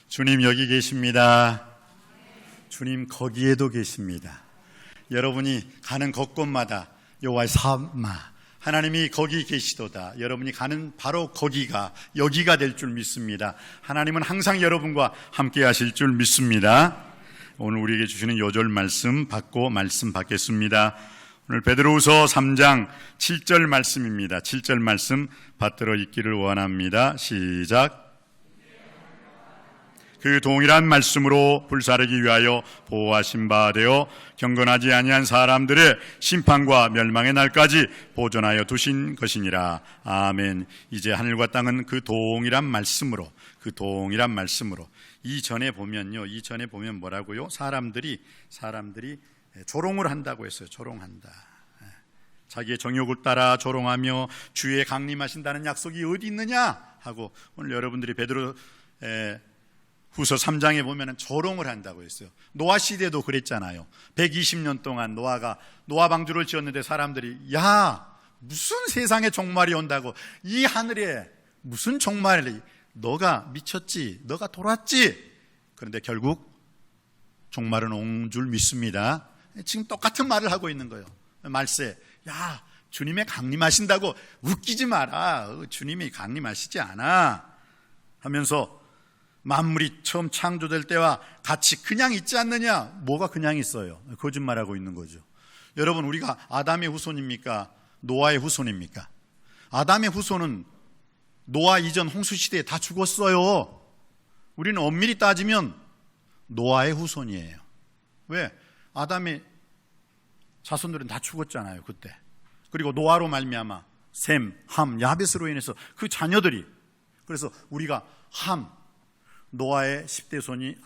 주님 여기 계십니다. 주님 거기에도 계십니다. 여러분이 가는 곳곳마다 여호와의 사마 하나님이 거기 계시도다. 여러분이 가는 바로 거기가 여기가 될 줄 믿습니다. 하나님은 항상 여러분과 함께 하실 줄 믿습니다. 오늘 우리에게 주시는 요절 말씀 받고 말씀 받겠습니다. 오늘 베드로후서 3장 7절 말씀입니다. 7절 말씀 받들어 읽기를 원합니다. 시작. 그 동일한 말씀으로 불사르기 위하여 보호하신 바 되어 경건하지 아니한 사람들의 심판과 멸망의 날까지 보존하여 두신 것이니라. 아멘. 이제 하늘과 땅은 그 동일한 말씀으로 이전에 보면 뭐라고요? 사람들이 조롱을 한다고 했어요. 조롱한다. 자기의 정욕을 따라 조롱하며 주의 강림하신다는 약속이 어디 있느냐 하고 오늘 여러분들이 베드로 후서 3장에 보면 조롱을 한다고 했어요. 노아 시대도 그랬잖아요. 120년 동안 노아 방주를 지었는데 사람들이 무슨 세상에 종말이 온다고, 이 하늘에 무슨 종말이, 너가 미쳤지, 너가 돌았지. 그런데 결국 종말은 온 줄 믿습니다. 지금 똑같은 말을 하고 있는 거예요. 말세, 주님의 강림하신다고 웃기지 마라. 주님이 강림하시지 않아 하면서 만물이 처음 창조될 때와 같이 그냥 있지 않느냐? 뭐가 그냥 있어요? 거짓말하고 있는 거죠. 여러분, 우리가 아담의 후손입니까? 노아의 후손입니까? 아담의 후손은 노아 이전 홍수시대에 다 죽었어요. 우리는 엄밀히 따지면 노아의 후손이에요. 왜? 아담의 자손들은 다 죽었잖아요, 그때. 그리고 노아로 말미암아 셈, 함, 야벳으로 인해서 그 자녀들이, 그래서 우리가 노아의 10대 손이,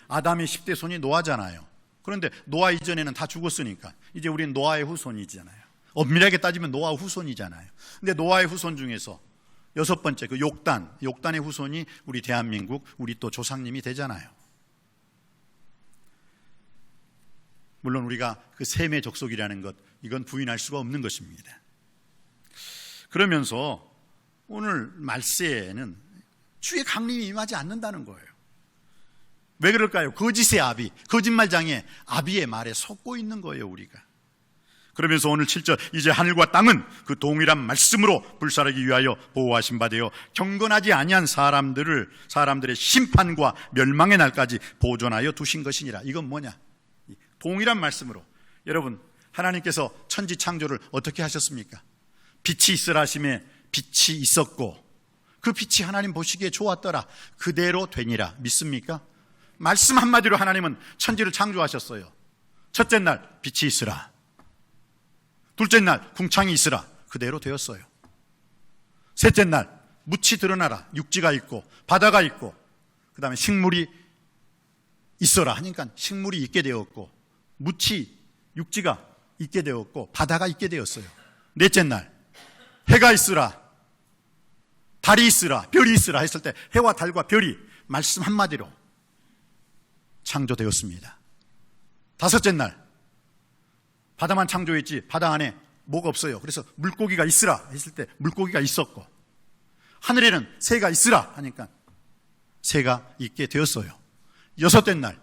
아담의 10대 손이 노아잖아요. 그런데 노아 이전에는 다 죽었으니까 이제 우리는 노아의 후손이잖아요. 엄밀하게 따지면 노아 후손이잖아요. 근데 노아의 후손 중에서 6번째 그 욕단의 후손이 우리 대한민국, 우리 또 조상님이 되잖아요. 물론 우리가 그 셈의 족속이라는 것, 이건 부인할 수가 없는 것입니다. 그러면서 오늘 말세에는 주의 강림이 임하지 않는다는 거예요. 왜 그럴까요? 거짓의 아비, 거짓말장애 아비의 말에 속고 있는 거예요, 우리가. 그러면서 오늘 7절, 이제 하늘과 땅은 그 동일한 말씀으로 불사르기 위하여 보호하신 바 되어 경건하지 아니한 사람들의 심판과 멸망의 날까지 보존하여 두신 것이니라. 이건 뭐냐? 동일한 말씀으로. 여러분, 하나님께서 천지 창조를 어떻게 하셨습니까? 빛이 있으라 하심에 빛이 있었고 그 빛이 하나님 보시기에 좋았더라. 그대로 되니라. 믿습니까? 말씀 한마디로 하나님은 천지를 창조하셨어요. 첫째 날 빛이 있으라. 둘째 날 궁창이 있으라. 그대로 되었어요. 셋째 날 묻이 드러나라. 육지가 있고 바다가 있고, 그 다음에 식물이 있어라 하니까 식물이 있게 되었고, 육지가 있게 되었고, 바다가 있게 되었어요. 넷째 날 해가 있으라, 달이 있으라, 별이 있으라 했을 때 해와 달과 별이 말씀 한마디로 창조되었습니다. 다섯째 날 바다만 창조했지 바다 안에 뭐가 없어요. 그래서 물고기가 있으라 했을 때 물고기가 있었고, 하늘에는 새가 있으라 하니까 새가 있게 되었어요. 여섯째 날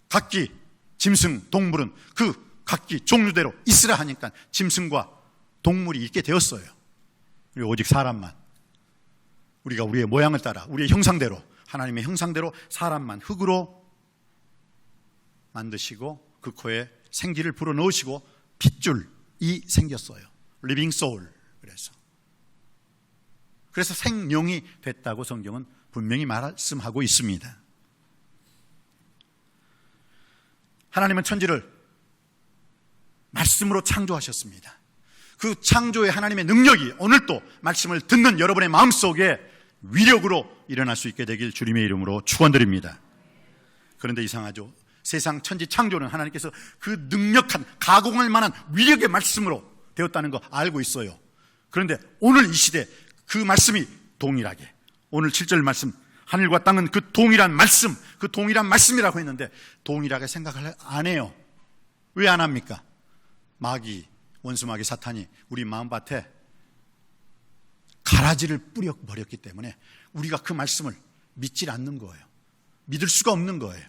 각기 짐승, 동물은 그 각기 종류대로 있으라 하니까 짐승과 동물이 있게 되었어요. 그리고 오직 사람만, 우리가 우리의 모양을 따라 우리의 형상대로, 하나님의 형상대로 사람만 흙으로 만드시고 그 코에 생기를 불어넣으시고 핏줄이 생겼어요. 리빙 소울. 그래서 생명이 됐다고 성경은 분명히 말씀하고 있습니다. 하나님은 천지를 말씀으로 창조하셨습니다. 그 창조의 하나님의 능력이 오늘도 말씀을 듣는 여러분의 마음속에 위력으로 일어날 수 있게 되길 주님의 이름으로 축원드립니다. 그런데 이상하죠. 세상 천지 창조는 하나님께서 그 능력한, 가공할 만한 위력의 말씀으로 되었다는 거 알고 있어요. 그런데 오늘 이 시대 그 말씀이 동일하게, 오늘 7절 말씀, 하늘과 땅은 그 동일한 말씀이라고 했는데 동일하게 생각을 안 해요. 왜 안 합니까? 마귀, 원수마귀 사탄이 우리 마음밭에 가라지를 뿌려버렸기 때문에 우리가 그 말씀을 믿질 않는 거예요. 믿을 수가 없는 거예요.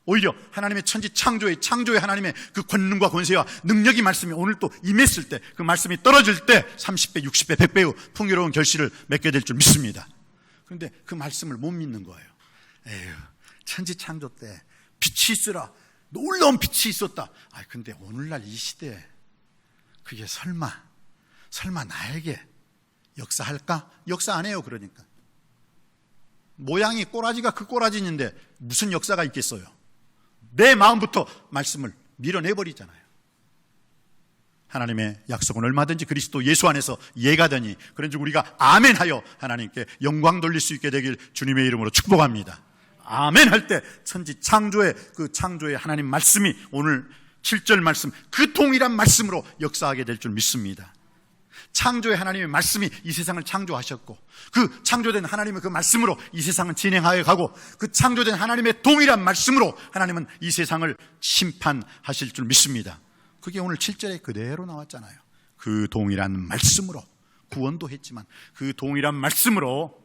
오히려 하나님의 천지 창조의 하나님의 그 권능과 권세와 능력이 말씀이 오늘 또 임했을 때, 그 말씀이 떨어질 때 30배, 60배, 100배의 풍요로운 결실을 맺게 될 줄 믿습니다. 그런데 그 말씀을 못 믿는 거예요. 에휴, 천지 창조 때 빛이 있으라, 놀라운 빛이 있었다. 근데 오늘날 이 시대에 그게 설마 나에게 역사할까? 역사 안 해요. 그러니까 모양이 꼬라지가 그 꼬라지인데 무슨 역사가 있겠어요? 내 마음부터 말씀을 밀어내버리잖아요. 하나님의 약속은 얼마든지 그리스도 예수 안에서 예가되니, 그런즉 우리가 아멘하여 하나님께 영광 돌릴 수 있게 되길 주님의 이름으로 축복합니다. 아멘 할 때 천지 창조의 그 창조의 하나님 말씀이 오늘 7절 말씀, 그 동일한 말씀으로 역사하게 될 줄 믿습니다. 창조의 하나님의 말씀이 이 세상을 창조하셨고, 그 창조된 하나님의 그 말씀으로 이 세상은 진행하여 가고, 그 창조된 하나님의 동일한 말씀으로 하나님은 이 세상을 심판하실 줄 믿습니다. 그게 오늘 7절에 그대로 나왔잖아요. 그 동일한 말씀으로, 구원도 했지만 그 동일한 말씀으로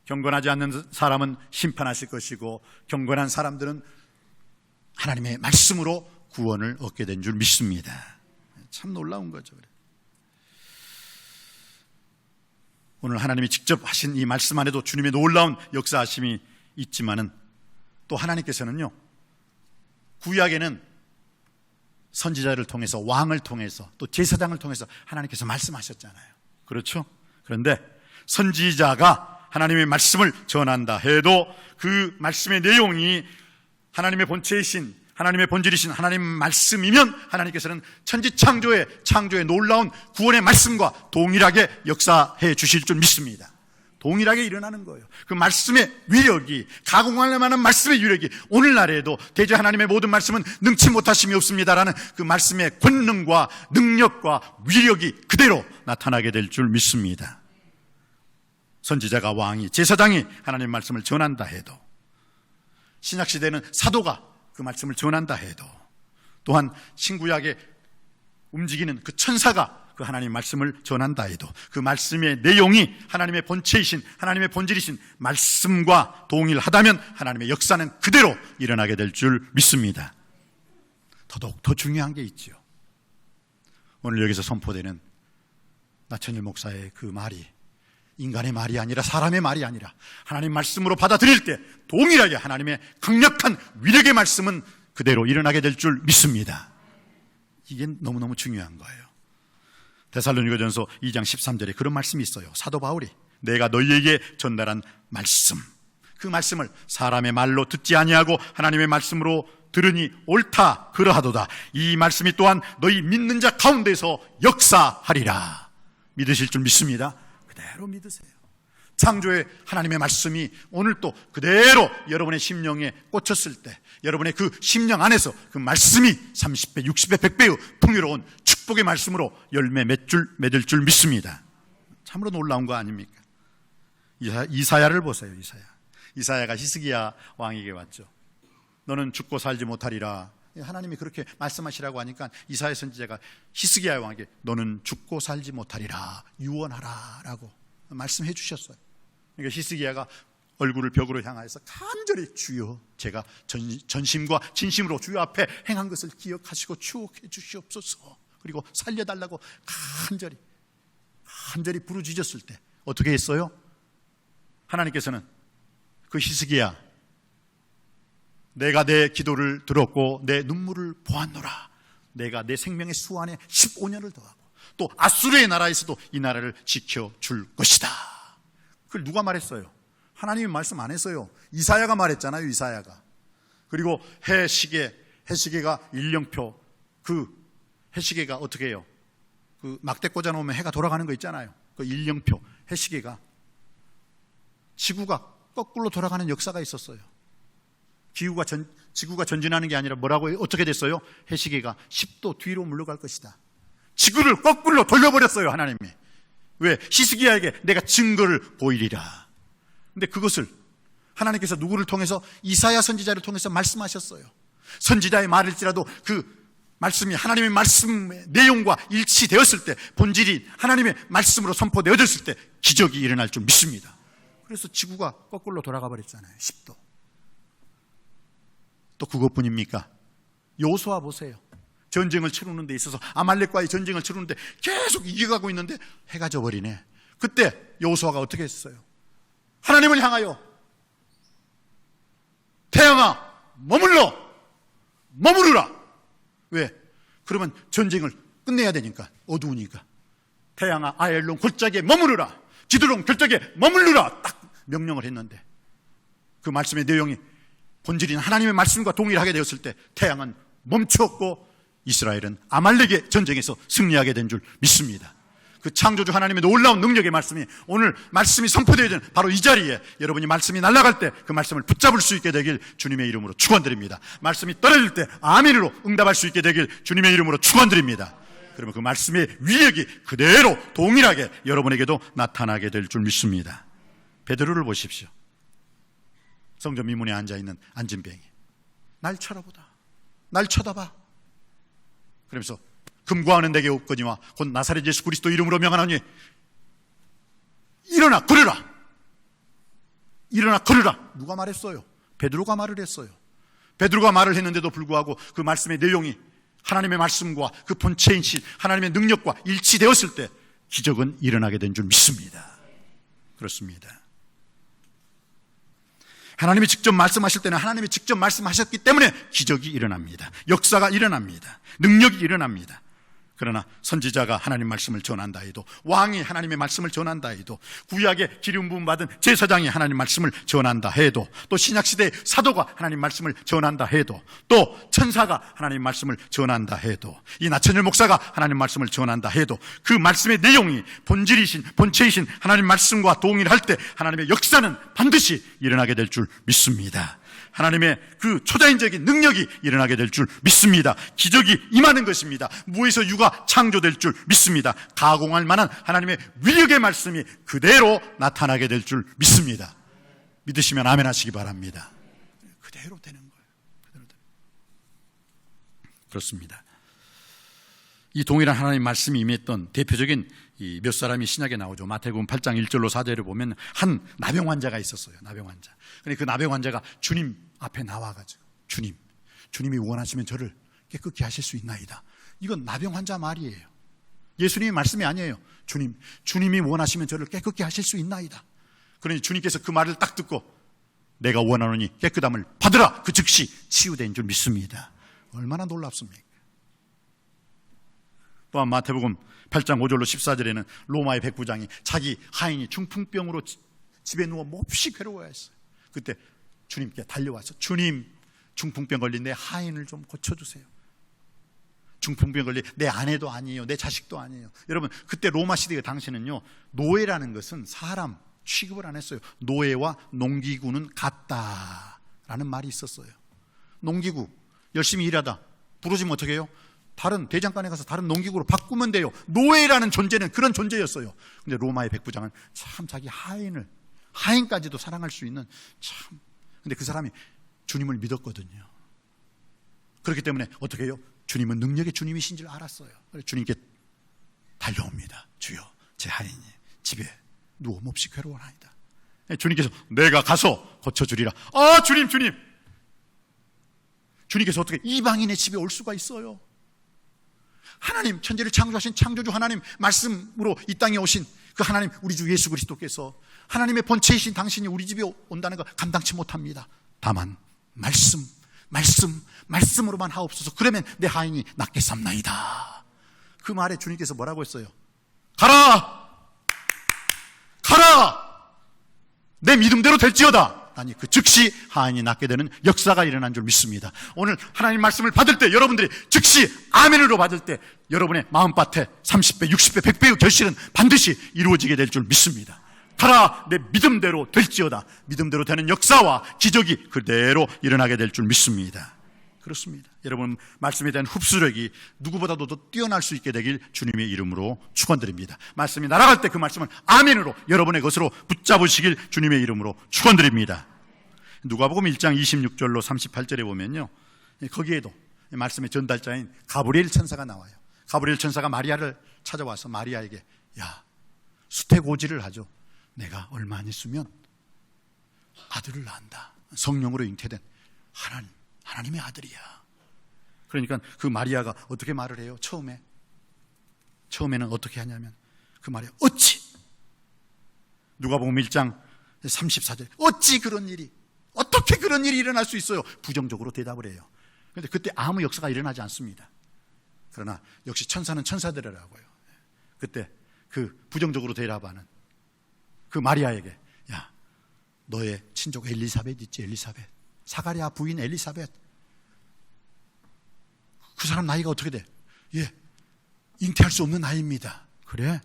경건하지 않는 사람은 심판하실 것이고, 경건한 사람들은 하나님의 말씀으로 구원을 얻게 된 줄 믿습니다. 참 놀라운 거죠. 오늘 하나님이 직접 하신 이 말씀 안에도 주님의 놀라운 역사하심이 있지만은, 또 하나님께서는요, 구약에는 선지자를 통해서, 왕을 통해서, 또 제사장을 통해서 하나님께서 말씀하셨잖아요. 그렇죠? 그런데 선지자가 하나님의 말씀을 전한다 해도 그 말씀의 내용이 하나님의 본체이신, 하나님의 본질이신 하나님 말씀이면 하나님께서는 천지 창조의 놀라운 구원의 말씀과 동일하게 역사해 주실 줄 믿습니다. 동일하게 일어나는 거예요. 그 말씀의 위력이, 가공할 만한 말씀의 위력이 오늘날에도 대저 하나님의 모든 말씀은 능치 못하심이 없습니다라는 그 말씀의 권능과 능력과 위력이 그대로 나타나게 될 줄 믿습니다. 선지자가, 왕이, 제사장이 하나님의 말씀을 전한다 해도, 신약시대는 사도가 그 말씀을 전한다 해도, 또한 신구약에 움직이는 그 천사가 그 하나님의 말씀을 전한다 해도, 그 말씀의 내용이 하나님의 본체이신, 하나님의 본질이신 말씀과 동일하다면 하나님의 역사는 그대로 일어나게 될 줄 믿습니다. 더더욱 더 중요한 게 있죠. 오늘 여기서 선포되는 나천일 목사의 그 말이 인간의 말이 아니라, 사람의 말이 아니라 하나님 말씀으로 받아들일 때 동일하게 하나님의 강력한 위력의 말씀은 그대로 일어나게 될 줄 믿습니다. 이게 너무너무 중요한 거예요. 데살로니가전서 2장 13절에 그런 말씀이 있어요. 사도 바울이 내가 너희에게 전달한 말씀, 그 말씀을 사람의 말로 듣지 아니하고 하나님의 말씀으로 들으니 옳다 그러하도다. 이 말씀이 또한 너희 믿는 자 가운데서 역사하리라. 믿으실 줄 믿습니다. 그대로 믿으세요. 창조의 하나님의 말씀이 오늘 또 그대로 여러분의 심령에 꽂혔을 때, 여러분의 그 심령 안에서 그 말씀이 30배, 60배, 100배의 풍요로운 축복의 말씀으로 열매 맺을 줄 믿습니다. 참으로 놀라운 거 아닙니까? 이사야를 보세요. 이사야가 히스기야 왕에게 왔죠. 너는 죽고 살지 못하리라. 하나님이 그렇게 말씀하시라고 하니까 이사야 선지자가 히스기야 왕에게 너는 죽고 살지 못하리라, 유언하라 라고 말씀해 주셨어요. 그러니까 히스기야가 얼굴을 벽으로 향하여서 간절히 주여, 제가 전심과 진심으로 주여 앞에 행한 것을 기억하시고 추억해 주시옵소서, 그리고 살려달라고 간절히 부르짖었을 때 어떻게 했어요? 하나님께서는 그 히스기야, 내가 내 기도를 들었고 내 눈물을 보았노라. 내가 내 생명의 수 안에 15년을 더하고 또 아수르의 나라에서도 이 나라를 지켜줄 것이다. 그걸 누가 말했어요? 하나님이 말씀 안 했어요. 이사야가 말했잖아요. 이사야가. 그리고 해시계가 일령표, 그 해시계가 어떻게 해요? 그 막대 꽂아놓으면 해가 돌아가는 거 있잖아요. 그 일령표 해시계가, 지구가 거꾸로 돌아가는 역사가 있었어요. 지구가 전진하는 게 아니라 뭐라고, 어떻게 됐어요? 해시계가 10도 뒤로 물러갈 것이다. 지구를 거꾸로 돌려버렸어요, 하나님이. 왜? 히스기야에게 내가 증거를 보이리라. 근데 그것을 하나님께서 누구를 통해서? 이사야 선지자를 통해서 말씀하셨어요. 선지자의 말일지라도 그 말씀이 하나님의 말씀의 내용과 일치되었을 때, 본질이 하나님의 말씀으로 선포되어졌을 때 기적이 일어날 줄 믿습니다. 그래서 지구가 거꾸로 돌아가 버렸잖아요. 10도. 또 그것뿐입니까? 여호수아 보세요. 전쟁을 치르는 데 있어서 아말렉과의 전쟁을 치르는데 계속 이겨가고 있는데 해가 져버리네. 그때 여호수아가 어떻게 했어요? 하나님을 향하여 태양아 머무르라. 왜? 그러면 전쟁을 끝내야 되니까. 어두우니까. 태양아 아엘론 골짜기에 머무르라. 기드론 결적에 머무르라. 딱 명령을 했는데 그 말씀의 내용이 본질인 하나님의 말씀과 동일하게 되었을 때 태양은 멈추었고 이스라엘은 아말렉의 전쟁에서 승리하게 된 줄 믿습니다. 그 창조주 하나님의 놀라운 능력의 말씀이 오늘 말씀이 선포되어진 바로 이 자리에 여러분이 말씀이 날아갈 때 그 말씀을 붙잡을 수 있게 되길 주님의 이름으로 축원드립니다. 말씀이 떨어질 때 아멘으로 응답할 수 있게 되길 주님의 이름으로 축원드립니다. 그러면 그 말씀의 위력이 그대로 동일하게 여러분에게도 나타나게 될 줄 믿습니다. 베드로를 보십시오. 성전 미문에 앉아있는 안진뱅이. 날 쳐다보다. 날 쳐다봐. 그러면서 금과 은은 내게 없거니와 곧 나사렛 예수 그리스도 이름으로 명하노니 일어나 걸으라. 일어나 걸으라. 누가 말했어요? 베드로가 말을 했어요. 베드로가 말을 했는데도 불구하고 그 말씀의 내용이 하나님의 말씀과 그 본체이신 하나님의 능력과 일치되었을 때 기적은 일어나게 된 줄 믿습니다. 그렇습니다. 하나님이 직접 말씀하실 때는 하나님이 직접 말씀하셨기 때문에 기적이 일어납니다. 역사가 일어납니다. 능력이 일어납니다. 그러나 선지자가 하나님 말씀을 전한다 해도, 왕이 하나님의 말씀을 전한다 해도, 구약의 기름 부음 받은 제사장이 하나님 말씀을 전한다 해도, 또 신약시대의 사도가 하나님 말씀을 전한다 해도, 또 천사가 하나님 말씀을 전한다 해도, 이 나천일 목사가 하나님 말씀을 전한다 해도 그 말씀의 내용이 본질이신 본체이신 하나님 말씀과 동일할 때 하나님의 역사는 반드시 일어나게 될 줄 믿습니다. 하나님의 그 초자연적인 능력이 일어나게 될 줄 믿습니다. 기적이 임하는 것입니다. 무에서 유가 창조될 줄 믿습니다. 가공할 만한 하나님의 위력의 말씀이 그대로 나타나게 될 줄 믿습니다. 믿으시면 아멘 하시기 바랍니다. 그대로 되는 거예요. 그대로 되는 거예요. 그렇습니다. 이 동일한 하나님 말씀이 임했던 대표적인 이 몇 사람이 신약에 나오죠. 마태복음 8장 1절로 4절을 보면 한 나병 환자가 있었어요. 나병 환자. 근데 그 나병 환자가 주님 앞에 나와가지고 주님이 원하시면 저를 깨끗게 하실 수 있나이다. 이건 나병 환자 말이에요. 예수님의 말씀이 아니에요. 주님이 원하시면 저를 깨끗게 하실 수 있나이다. 그러니 주님께서 그 말을 딱 듣고 내가 원하노니 깨끗함을 받으라. 그 즉시 치유된 줄 믿습니다. 얼마나 놀랍습니까? 또한 마태복음 8장 5절로 14절에는 로마의 백부장이 자기 하인이 중풍병으로 집에 누워 몹시 괴로워했어요. 그때 주님께 달려와서 주님, 중풍병 걸린 내 하인을 좀 고쳐주세요. 중풍병 걸린 내 아내도 아니에요. 내 자식도 아니에요. 여러분, 그때 로마 시대 당시는요, 노예라는 것은 사람 취급을 안 했어요. 노예와 농기구는 같다라는 말이 있었어요. 농기구 열심히 일하다 부러지면 어떻게 해요? 다른 대장간에 가서 다른 농기구로 바꾸면 돼요. 노예라는 존재는 그런 존재였어요. 근데 로마의 백부장은 참 자기 하인까지도 사랑할 수 있는 참. 근데 그 사람이 주님을 믿었거든요. 그렇기 때문에 어떻게 해요? 주님은 능력의 주님이신 줄 알았어요. 그래서 주님께 달려옵니다. 주여, 제 하인이 집에 누워 몹시 괴로워하나이다. 주님께서 내가 가서 고쳐주리라. 아, 주님. 주님께서 어떻게 이방인의 집에 올 수가 있어요? 하나님, 천지를 창조하신 창조주 하나님 말씀으로 이 땅에 오신 그 하나님, 우리 주 예수 그리스도께서 하나님의 본체이신 당신이 우리 집에 온다는 거 감당치 못합니다. 다만 말씀으로만 하옵소서. 그러면 내 하인이 낫게 삼나이다. 그 말에 주님께서 뭐라고 했어요? 가라! 내 믿음대로 될지어다. 아니, 그 즉시 하인이 낫게 되는 역사가 일어난 줄 믿습니다. 오늘 하나님 말씀을 받을 때 여러분들이 즉시 아멘으로 받을 때 여러분의 마음밭에 30배, 60배, 100배의 결실은 반드시 이루어지게 될 줄 믿습니다. 가라, 내 믿음대로 될지어다. 믿음대로 되는 역사와 기적이 그대로 일어나게 될 줄 믿습니다. 그렇습니다. 여러분, 말씀에 대한 흡수력이 누구보다도 더 뛰어날 수 있게 되길 주님의 이름으로 축원드립니다. 말씀이 날아갈 때 그 말씀을 아멘으로 여러분의 것으로 붙잡으시길 주님의 이름으로 축원드립니다. 누가복음 1장 26절로 38절에 보면요, 거기에도 말씀의 전달자인 가브리엘 천사가 나와요. 가브리엘 천사가 마리아를 찾아와서 마리아에게 수태고지를 하죠. 내가 얼마 안 있으면 아들을 낳는다. 성령으로 잉태된 하나님의 아들이야. 그러니까 그 마리아가 어떻게 말을 해요? 처음에는 어떻게 하냐면 그 말이야. 어찌? 누가복음 1장 34절. 어찌 그런 일이? 어떻게 그런 일이 일어날 수 있어요? 부정적으로 대답을 해요. 그런데 그때 아무 역사가 일어나지 않습니다. 그러나 역시 천사는 천사들이라고요. 그때 그 부정적으로 대답하는 그 마리아에게, 야, 너의 친족 엘리사벳 있지? 엘리사벳, 사가랴 부인 엘리사벳, 그 사람 나이가 어떻게 돼? 예, 잉태할 수 없는 나이입니다. 그래?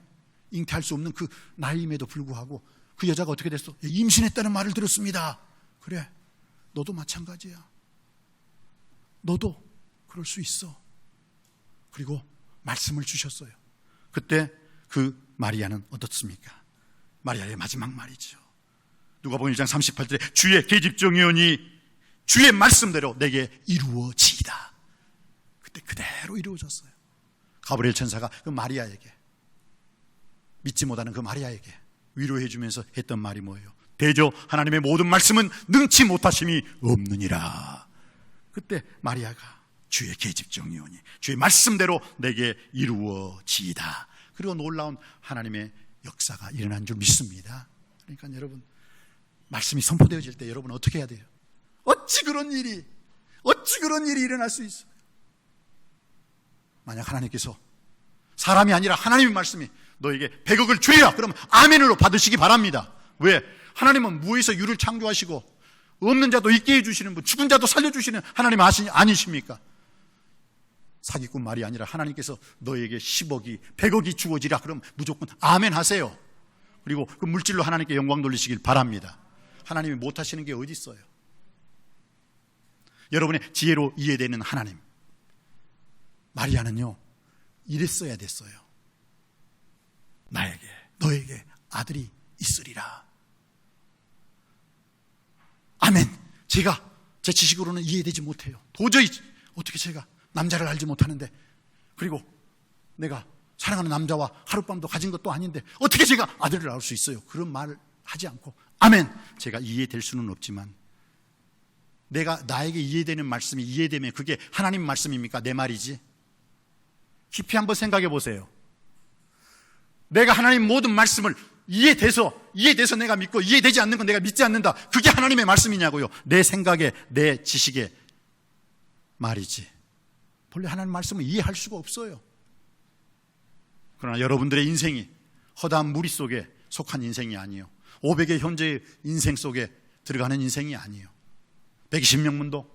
잉태할 수 없는 그 나이임에도 불구하고 그 여자가 어떻게 됐어? 예, 임신했다는 말을 들었습니다. 그래, 너도 마찬가지야. 너도 그럴 수 있어. 그리고 말씀을 주셨어요. 그때 그 마리아는 어떻습니까? 마리아의 마지막 말이죠. 누가복음 1장 38절에 주의 계집종이오니 주의 말씀대로 내게 이루어지이다. 그때 그대로 이루어졌어요. 가브리엘 천사가 그 마리아에게, 믿지 못하는 그 마리아에게 위로해 주면서 했던 말이 뭐예요? 대저 하나님의 모든 말씀은 능치 못하심이 없느니라. 그때 마리아가 주의 계집종이오니 주의 말씀대로 내게 이루어지이다. 그리고 놀라운 하나님의 역사가 일어난 줄 믿습니다. 그러니까 여러분, 말씀이 선포되어질 때 여러분 어떻게 해야 돼요? 어찌 그런 일이 일어날 수 있어요? 만약 하나님께서, 사람이 아니라 하나님의 말씀이 너에게 100억을 주리라 그러면 아멘으로 받으시기 바랍니다. 왜? 하나님은 무에서 유를 창조하시고 없는 자도 있게 해주시는 분, 죽은 자도 살려주시는 하나님 아니십니까? 사기꾼 말이 아니라 하나님께서 너에게 10억이 100억이 주어지라 그러면 무조건 아멘 하세요. 그리고 그 물질로 하나님께 영광 돌리시길 바랍니다. 하나님이 못하시는 게 어디 있어요? 여러분의 지혜로 이해되는 하나님. 마리아는요, 이랬어야 됐어요. 너에게 아들이 있으리라. 아멘. 제가 제 지식으로는 이해되지 못해요. 도저히 어떻게 제가 남자를 알지 못하는데, 그리고 내가 사랑하는 남자와 하룻밤도 가진 것도 아닌데 어떻게 제가 아들을 낳을 수 있어요? 그런 말을 하지 않고 아멘. 제가 이해될 수는 없지만 나에게 이해되는 말씀이 이해되면 그게 하나님 말씀입니까? 내 말이지? 깊이 한번 생각해 보세요. 내가 하나님 모든 말씀을 이해돼서 내가 믿고 이해되지 않는 건 내가 믿지 않는다. 그게 하나님의 말씀이냐고요? 내 생각에, 내 지식의 말이지. 본래 하나님 말씀을 이해할 수가 없어요. 그러나 여러분들의 인생이 허다한 무리 속에 속한 인생이 아니에요. 500의 현재의 인생 속에 들어가는 인생이 아니에요. 120명 문도,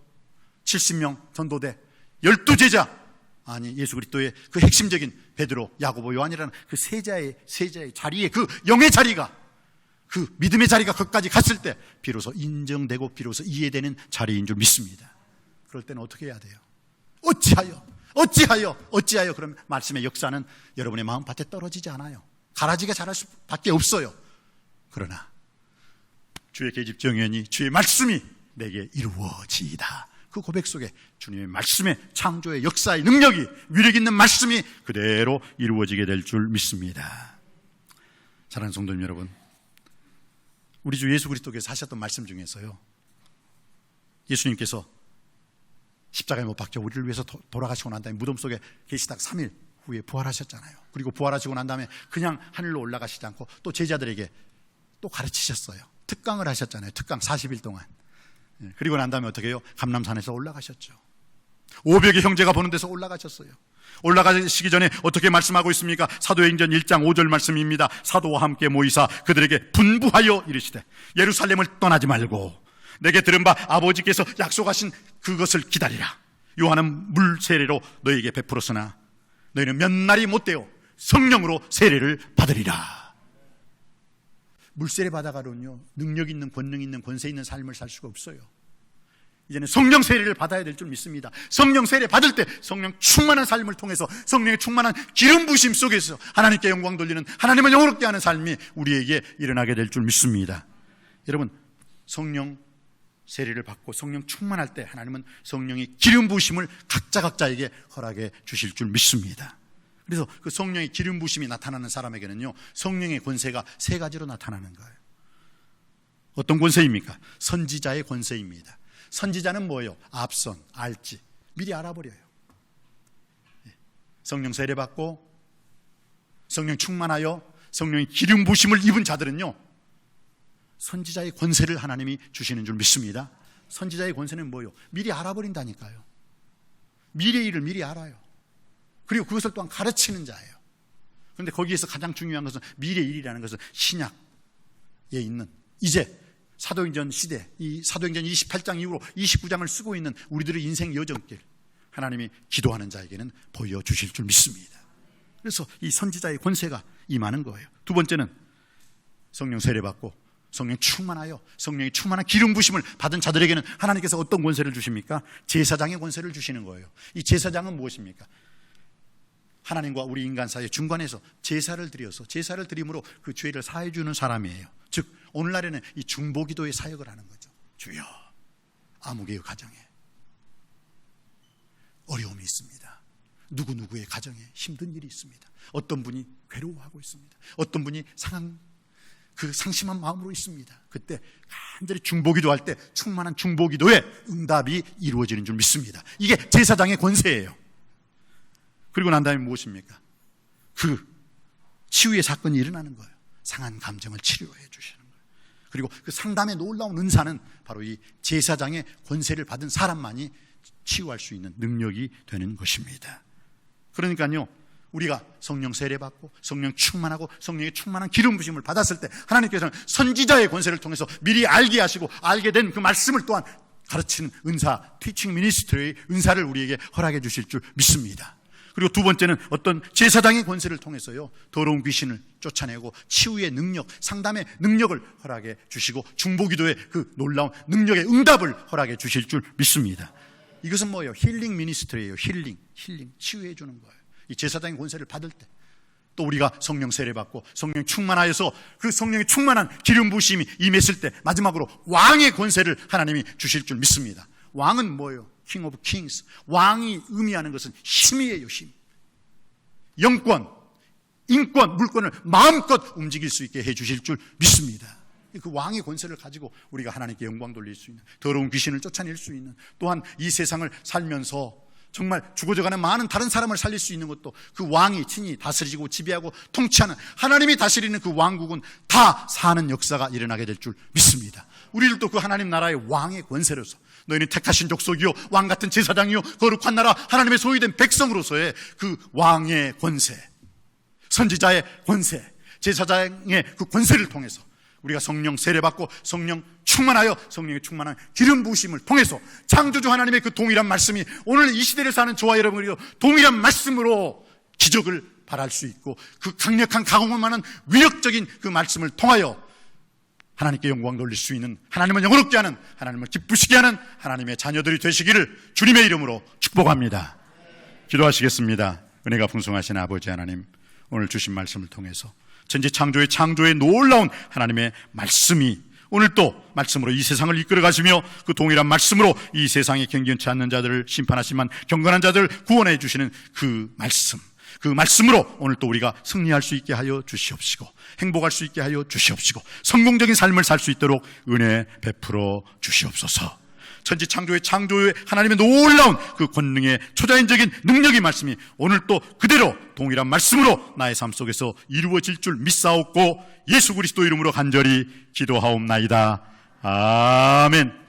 70명 전도대, 12제자, 아니 예수 그리스도의 그 핵심적인 베드로, 야고보, 요한이라는 그 세자의 자리에, 그 영의 자리가, 그 믿음의 자리가 거기까지 갔을 때 비로소 인정되고 비로소 이해되는 자리인 줄 믿습니다. 그럴 때는 어떻게 해야 돼요? 어찌하여 그럼 말씀의 역사는 여러분의 마음밭에 떨어지지 않아요. 가라지가 자랄 수밖에 없어요. 그러나 주의 계집종이오니 주의 말씀이 내게 이루어지이다. 그 고백 속에 주님의 말씀의 창조의 역사의 능력이, 위력 있는 말씀이 그대로 이루어지게 될 줄 믿습니다. 사랑하는 성도님 여러분, 우리 주 예수 그리스도께서 하셨던 말씀 중에서요, 예수님께서 십자가에 못 박혀 우리를 위해서 돌아가시고 난 다음에 무덤 속에 계시다가 3일 후에 부활하셨잖아요. 그리고 부활하시고 난 다음에 그냥 하늘로 올라가시지 않고 또 제자들에게 또 가르치셨어요. 특강을 하셨잖아요. 특강 40일 동안. 그리고 난 다음에 어떻게 해요? 감람산에서 올라가셨죠. 500의 형제가 보는 데서 올라가셨어요. 올라가시기 전에 어떻게 말씀하고 있습니까? 사도행전 1장 5절 말씀입니다. 사도와 함께 모이사 그들에게 분부하여 이르시되 예루살렘을 떠나지 말고 내게 들은 바 아버지께서 약속하신 그것을 기다리라. 요한은 물 세례로 너에게 베풀었으나 너희는 몇 날이 못되어 성령으로 세례를 받으리라. 물세례 받아가로는요, 능력 있는, 권능 있는, 권세 있는 삶을 살 수가 없어요. 이제는 성령 세례를 받아야 될 줄 믿습니다. 성령 세례 받을 때 성령 충만한 삶을 통해서, 성령의 충만한 기름 부심 속에서 하나님께 영광 돌리는, 하나님을 영원롭게 하는 삶이 우리에게 일어나게 될 줄 믿습니다. 여러분, 성령 세례를 받고 성령 충만할 때 하나님은 성령의 기름 부심을 각자에게 허락해 주실 줄 믿습니다. 그래서 그 성령의 기름 부심이 나타나는 사람에게는요, 성령의 권세가 3가지로 나타나는 거예요. 어떤 권세입니까? 선지자의 권세입니다. 선지자는 뭐예요? 앞선, 알지, 미리 알아버려요. 성령 세례받고 성령 충만하여 성령의 기름 부심을 입은 자들은요, 선지자의 권세를 하나님이 주시는 줄 믿습니다. 선지자의 권세는 뭐예요? 미리 알아버린다니까요. 미래의 일을 미리 알아요. 그리고 그것을 또한 가르치는 자예요. 그런데 거기에서 가장 중요한 것은 미래의 일이라는 것은 신약에 있는, 이제 사도행전 시대, 이 사도행전 28장 이후로 29장을 쓰고 있는 우리들의 인생 여정길, 하나님이 기도하는 자에게는 보여주실 줄 믿습니다. 그래서 이 선지자의 권세가 임하는 거예요. 두 번째는 성령 세례받고 성령 충만하여 성령이 충만한 기름 부심을 받은 자들에게는 하나님께서 어떤 권세를 주십니까? 제사장의 권세를 주시는 거예요. 이 제사장은 무엇입니까? 하나님과 우리 인간 사이의 중간에서 제사를 드려서, 제사를 드림으로 그 죄를 사해 주는 사람이에요. 즉 오늘날에는 이 중보기도의 사역을 하는 거죠. 주여, 아무개의 가정에 어려움이 있습니다. 누구누구의 가정에 힘든 일이 있습니다. 어떤 분이 괴로워하고 있습니다. 어떤 분이 상심한 마음으로 있습니다. 그때 간절히 중보기도 할 때 충만한 중보기도에 응답이 이루어지는 줄 믿습니다. 이게 제사장의 권세예요. 그리고 난 다음에 무엇입니까? 그 치유의 사건이 일어나는 거예요. 상한 감정을 치료해 주시는 거예요. 그리고 그 상담의 놀라운 은사는 바로 이 제사장의 권세를 받은 사람만이 치유할 수 있는 능력이 되는 것입니다. 그러니까요, 우리가 성령 세례받고 성령 충만하고 성령의 충만한 기름 부심을 받았을 때 하나님께서는 선지자의 권세를 통해서 미리 알게 하시고 알게 된 그 말씀을 또한 가르치는 은사, 티칭 미니스트리의 은사를 우리에게 허락해 주실 줄 믿습니다. 그리고 두 번째는 어떤 제사장의 권세를 통해서요, 더러운 귀신을 쫓아내고 치유의 능력, 상담의 능력을 허락해 주시고 중보기도의 그 놀라운 능력의 응답을 허락해 주실 줄 믿습니다. 이것은 뭐예요? 힐링 미니스트리예요. 힐링, 치유해 주는 거예요. 이 제사장의 권세를 받을 때 또 우리가 성령 세례받고 성령 충만하여서 그 성령의 충만한 기름 부심이 임했을 때 마지막으로 왕의 권세를 하나님이 주실 줄 믿습니다. 왕은 뭐예요? King of Kings. 왕이 의미하는 것은 힘이에요. 힘. 영권, 인권, 물권을 마음껏 움직일 수 있게 해주실 줄 믿습니다. 그 왕의 권세를 가지고 우리가 하나님께 영광 돌릴 수 있는, 더러운 귀신을 쫓아낼 수 있는, 또한 이 세상을 살면서 정말 죽어져가는 많은 다른 사람을 살릴 수 있는 것도 그 왕이 친히 다스리고 지배하고 통치하는, 하나님이 다스리는 그 왕국은 다 사는 역사가 일어나게 될 줄 믿습니다. 우리들도 그 하나님 나라의 왕의 권세로서, 너희는 택하신 족속이요 왕같은 제사장이요 거룩한 나라 하나님의 소유된 백성으로서의 그 왕의 권세, 선지자의 권세, 제사장의 그 권세를 통해서 우리가 성령 세례받고 성령 충만하여 성령의 충만한 기름 부으심을 통해서 창조주 하나님의 그 동일한 말씀이 오늘 이 시대를 사는 저와 여러분이 동일한 말씀으로 기적을 발할 수 있고, 그 강력한 강호만 많은 위력적인 그 말씀을 통하여 하나님께 영광 돌릴 수 있는, 하나님을 영원롭게 하는, 하나님을 기쁘시게 하는 하나님의 자녀들이 되시기를 주님의 이름으로 축복합니다. 기도하시겠습니다. 은혜가 풍성하신 아버지 하나님, 오늘 주신 말씀을 통해서 전지 창조의 놀라운 하나님의 말씀이 오늘 또 말씀으로 이 세상을 이끌어 가시며 그 동일한 말씀으로 이 세상에 경건치 않는 자들을 심판하시지만 경건한 자들을 구원해 주시는 그 말씀, 그 말씀으로 오늘 또 우리가 승리할 수 있게 하여 주시옵시고 행복할 수 있게 하여 주시옵시고 성공적인 삶을 살 수 있도록 은혜 베풀어 주시옵소서. 천지 창조의 하나님의 놀라운 그 권능의 초자연적인 능력의 말씀이 오늘 또 그대로 동일한 말씀으로 나의 삶 속에서 이루어질 줄 믿사옵고 예수 그리스도 이름으로 간절히 기도하옵나이다. 아멘.